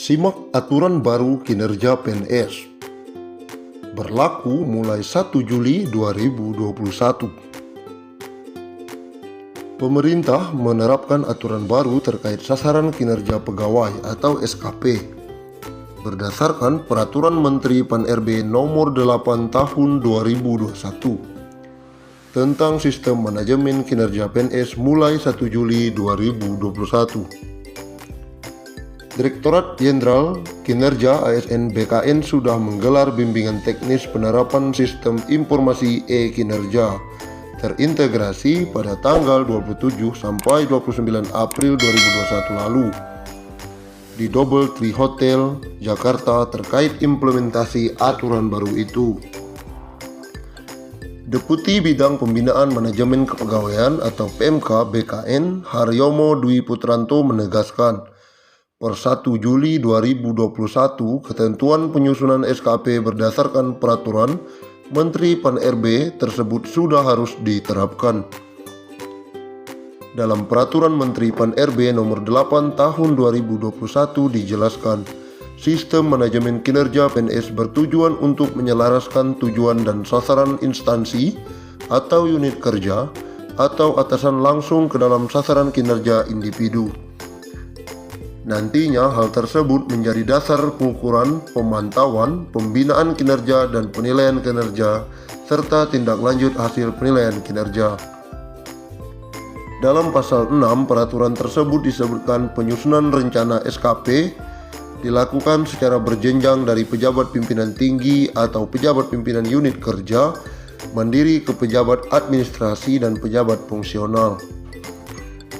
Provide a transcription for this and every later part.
Simak aturan baru kinerja PNS. Berlaku mulai 1 Juli 2021. Pemerintah menerapkan aturan baru terkait sasaran kinerja pegawai atau SKP berdasarkan Peraturan Menteri Pan-RB Nomor 8 Tahun 2021 tentang Sistem Manajemen Kinerja PNS mulai 1 Juli 2021. Direktorat Jenderal Kinerja ASN BKN sudah menggelar bimbingan teknis penerapan sistem informasi e-kinerja terintegrasi pada tanggal 27 sampai 29 April 2021 lalu di Double Tree Hotel, Jakarta terkait implementasi aturan baru itu. Deputi Bidang Pembinaan Manajemen Kepegawaian atau PMK BKN Haryomo Dwi Putranto menegaskan, per 1 Juli 2021 ketentuan penyusunan SKP berdasarkan Peraturan Menteri Pan-RB tersebut sudah harus diterapkan. Dalam Peraturan Menteri Pan-RB Nomor 8 Tahun 2021 dijelaskan, sistem manajemen kinerja PNS bertujuan untuk menyelaraskan tujuan dan sasaran instansi atau unit kerja atau atasan langsung ke dalam sasaran kinerja individu. Nantinya hal tersebut menjadi dasar pengukuran, pemantauan, pembinaan kinerja dan penilaian kinerja serta tindak lanjut hasil penilaian kinerja. Dalam pasal 6 peraturan tersebut disebutkan penyusunan rencana SKP dilakukan secara berjenjang dari pejabat pimpinan tinggi atau pejabat pimpinan unit kerja mandiri ke pejabat administrasi dan pejabat fungsional.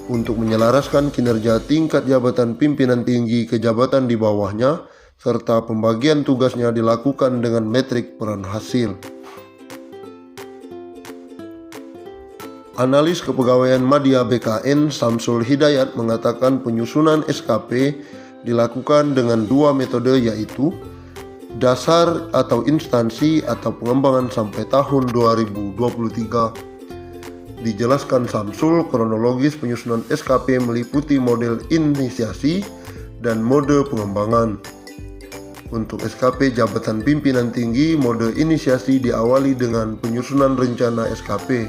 Untuk menyelaraskan kinerja tingkat jabatan pimpinan tinggi ke jabatan di bawahnya, serta pembagian tugasnya dilakukan dengan metrik peran hasil. Analis Kepegawaian Madya BKN Samsul Hidayat mengatakan penyusunan SKP dilakukan dengan dua metode, yaitu dasar atau instansi atau pengembangan sampai tahun 2023. Dijelaskan Samsul, kronologis penyusunan SKP meliputi model inisiasi dan mode pengembangan. Untuk SKP jabatan pimpinan tinggi, mode inisiasi diawali dengan penyusunan rencana SKP,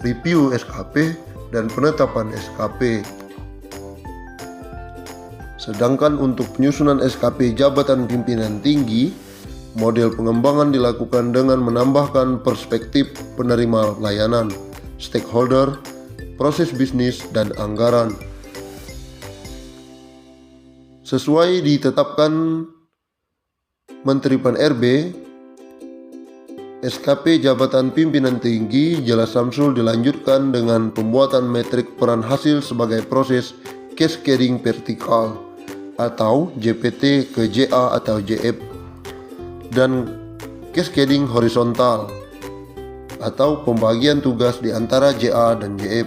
review SKP, dan penetapan SKP. Sedangkan untuk penyusunan SKP jabatan pimpinan tinggi, model pengembangan dilakukan dengan menambahkan perspektif penerima layanan, stakeholder, proses bisnis, dan anggaran. Sesuai ditetapkan Menteri Pan-RB, SKP jabatan pimpinan tinggi jelas Samsul dilanjutkan dengan pembuatan metrik peran hasil sebagai proses cascading vertikal atau JPT ke JA atau JF, dan cascading horizontal atau pembagian tugas di antara JA dan JF.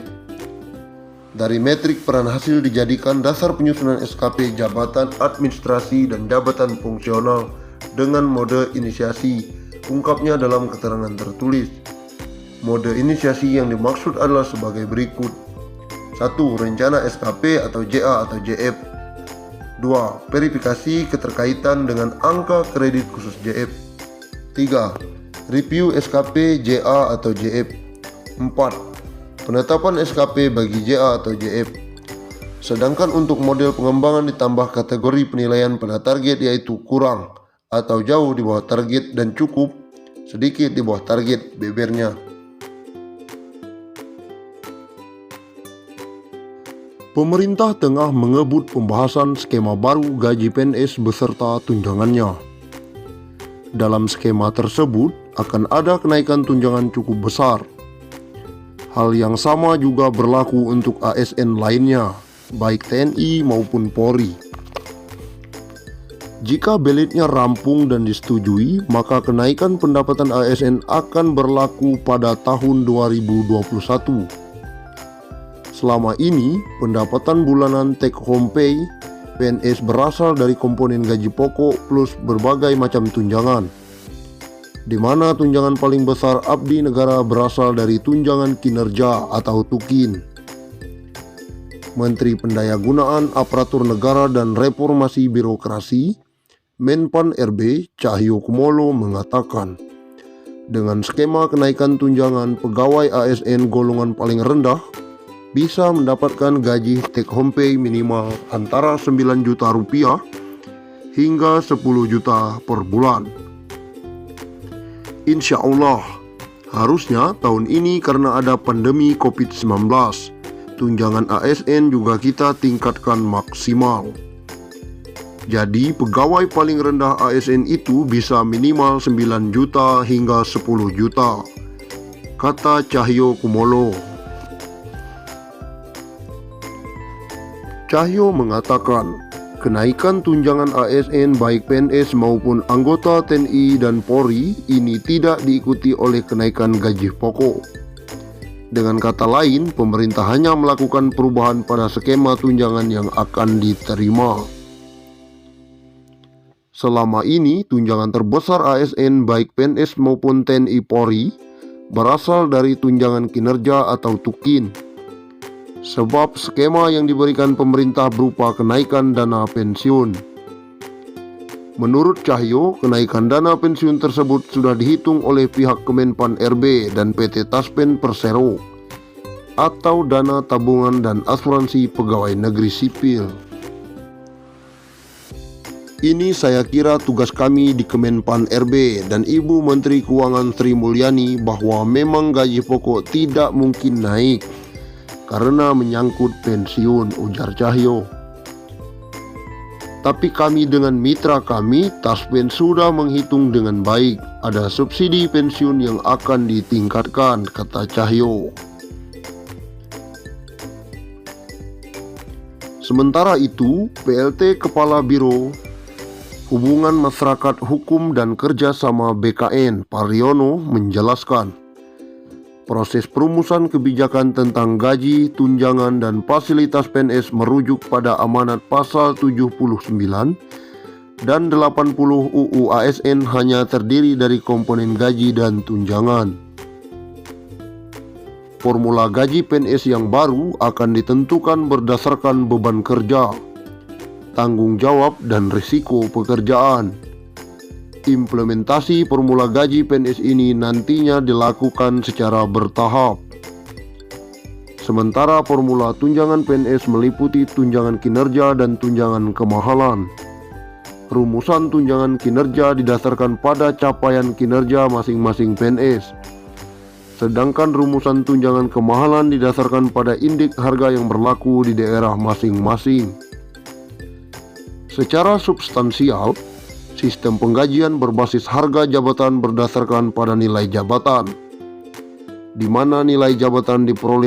Dari metrik peran hasil dijadikan dasar penyusunan SKP jabatan administrasi dan jabatan fungsional dengan mode inisiasi, ungkapnya dalam keterangan tertulis. Mode inisiasi yang dimaksud adalah sebagai berikut: 1. Rencana SKP atau JA atau JF. 2. Verifikasi keterkaitan dengan angka kredit khusus JF. 3. Review SKP JA atau JF. 4. Penetapan SKP bagi JA atau JF. Sedangkan untuk model pengembangan ditambah kategori penilaian pada target, yaitu kurang atau jauh di bawah target dan cukup sedikit di bawah target bebernya. Pemerintah tengah mengebut pembahasan skema baru gaji PNS beserta tunjangannya. Dalam skema tersebut akan ada kenaikan tunjangan cukup besar. Hal yang sama juga berlaku untuk ASN lainnya, baik TNI maupun Polri. Jika belitnya rampung dan disetujui, maka kenaikan pendapatan ASN akan berlaku pada tahun 2021. Selama ini, pendapatan bulanan take home pay PNS berasal dari komponen gaji pokok plus berbagai macam tunjangan, di mana tunjangan paling besar abdi negara berasal dari tunjangan kinerja atau TUKIN. Menteri Pendayagunaan Aparatur Negara dan Reformasi Birokrasi, Menpan RB Cahyokumolo mengatakan, dengan skema kenaikan tunjangan pegawai ASN golongan paling rendah bisa mendapatkan gaji take home pay minimal antara 9 juta rupiah hingga 10 juta per bulan. Insya Allah, harusnya tahun ini karena ada pandemi COVID-19, tunjangan ASN juga kita tingkatkan maksimal. Jadi pegawai paling rendah ASN itu bisa minimal 9 juta hingga 10 juta, kata Cahyokumolo. Cahyo mengatakan, kenaikan tunjangan ASN baik PNS maupun anggota TNI dan Polri ini tidak diikuti oleh kenaikan gaji pokok. Dengan kata lain, pemerintah hanya melakukan perubahan pada skema tunjangan yang akan diterima. Selama ini, tunjangan terbesar ASN baik PNS maupun TNI Polri berasal dari tunjangan kinerja atau TUKIN. Sebab skema yang diberikan pemerintah berupa kenaikan dana pensiun. Menurut Cahyo, kenaikan dana pensiun tersebut sudah dihitung oleh pihak Kemenpan RB dan PT Taspen Persero atau dana tabungan dan asuransi pegawai negeri sipil. Ini saya kira tugas kami di Kemenpan RB dan Ibu Menteri Keuangan Sri Mulyani bahwa memang gaji pokok tidak mungkin naik karena menyangkut pensiun, ujar Cahyo. Tapi kami dengan mitra kami, Taspen sudah menghitung dengan baik. Ada subsidi pensiun yang akan ditingkatkan, kata Cahyo. Sementara itu, PLT Kepala Biro Hubungan Masyarakat Hukum dan Kerjasama BKN, Pariono, menjelaskan, proses perumusan kebijakan tentang gaji, tunjangan, dan fasilitas PNS merujuk pada amanat pasal 79 dan 80 UU ASN hanya terdiri dari komponen gaji dan tunjangan. Formula gaji PNS yang baru akan ditentukan berdasarkan beban kerja, tanggung jawab, dan risiko pekerjaan. Implementasi formula gaji PNS ini nantinya dilakukan secara bertahap. Sementara formula tunjangan PNS meliputi tunjangan kinerja dan tunjangan kemahalan. Rumusan tunjangan kinerja didasarkan pada capaian kinerja masing-masing PNS. Sedangkan rumusan tunjangan kemahalan didasarkan pada indeks harga yang berlaku di daerah masing-masing. Secara substansial, sistem penggajian berbasis harga jabatan berdasarkan pada nilai jabatan, di mana nilai jabatan diperoleh